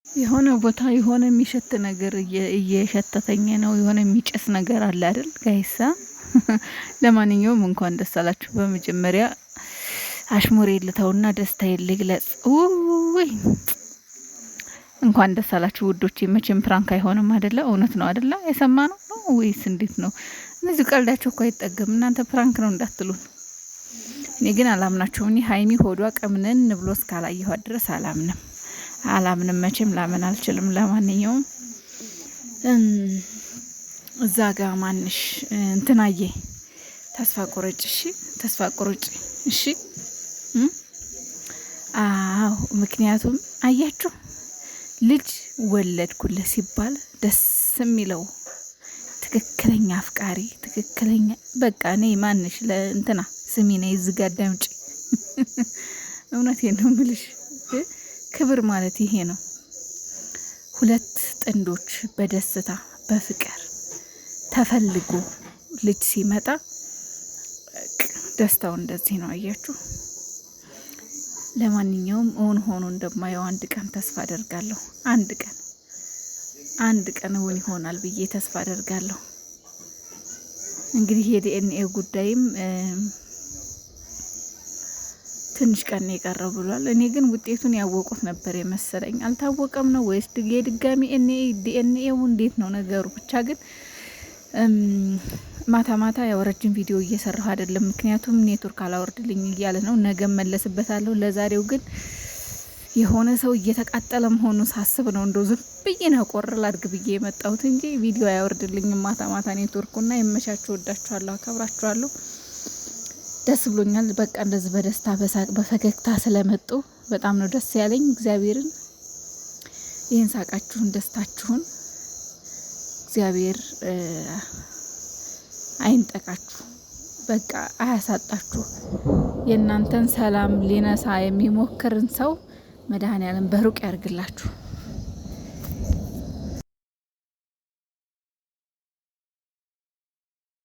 የሆነ ቦታ የሆነ የሚሸት ነገር እየሸተተኝ ነው። የሆነ የሚጨስ ነገር አለ አይደል ጋይሳ? ለማንኛውም እንኳን ደስ አላችሁ። በመጀመሪያ አሽሙሬ ልተውና ደስታዬን ልግለጽ። ውይ እንኳን ደስ አላችሁ ውዶቼ። መቼም ፕራንክ አይሆንም አይደለ? እውነት ነው አይደለ? የሰማነው ነው ወይስ እንዴት ነው? እነዚህ ቀልዳቸው እኮ አይጠገም። እናንተ ፕራንክ ነው እንዳትሉን። እኔ ግን አላምናቸውም። እኔ ሀይሚ ሆዷ ቀምነን ብሎ እስካላየኋት ድረስ አላምንም። መቼም ላምን አልችልም። ለማንኛውም እዛ ጋ ማንሽ እንትናዬ ተስፋ ቆረጭ። እሺ ተስፋ ቆረጭ። እሺ አዎ፣ ምክንያቱም አያችሁ ልጅ ወለድኩልህ ሲባል ደስ የሚለው ትክክለኛ አፍቃሪ ትክክለኛ በቃ እኔ ማንሽ ለእንትና ስሚ ነይ እዚህ ጋር አዳምጪ። እውነቴን ነው የምልሽ። ክብር ማለት ይሄ ነው። ሁለት ጥንዶች በደስታ በፍቅር ተፈልጎ ልጅ ሲመጣ ደስታው እንደዚህ ነው። አያችሁ። ለማንኛውም እውን ሆኖ እንደማየው አንድ ቀን ተስፋ አደርጋለሁ። አንድ ቀን እውን ይሆናል ብዬ ተስፋ አደርጋለሁ። እንግዲህ የዲኤንኤ ጉዳይም ትንሽ ቀን የቀረው ብሏል። እኔ ግን ውጤቱን ያወቁት ነበር የመሰለኝ። አልታወቀም ነው ወይስ የድጋሚ ዲኤንኤው እንዴት ነው ነገሩ? ብቻ ግን ማታ ያው ረጅም ቪዲዮ እየሰራሁ አይደለም፣ ምክንያቱም ኔትወርክ አላወርድልኝ እያለ ነው። ነገ መለስበታለሁ። ለዛሬው ግን የሆነ ሰው እየተቃጠለ መሆኑ ሳስብ ነው እንደው ዝም ብዬ ነው ቆርል አድርግ ብዬ የመጣሁት እንጂ ቪዲዮ አያወርድልኝም ማታ ኔትወርኩና። የመሻችሁ፣ ወዳችኋለሁ፣ አከብራችኋለሁ። ደስ ብሎኛል። በቃ እንደዚህ በደስታ በሳቅ በፈገግታ ስለመጡ በጣም ነው ደስ ያለኝ። እግዚአብሔርን ይህን ሳቃችሁን ደስታችሁን እግዚአብሔር አይንጠቃችሁ፣ በቃ አያሳጣችሁ። የእናንተን ሰላም ሊነሳ የሚሞክርን ሰው መድኃኔዓለም በሩቅ ያርግላችሁ።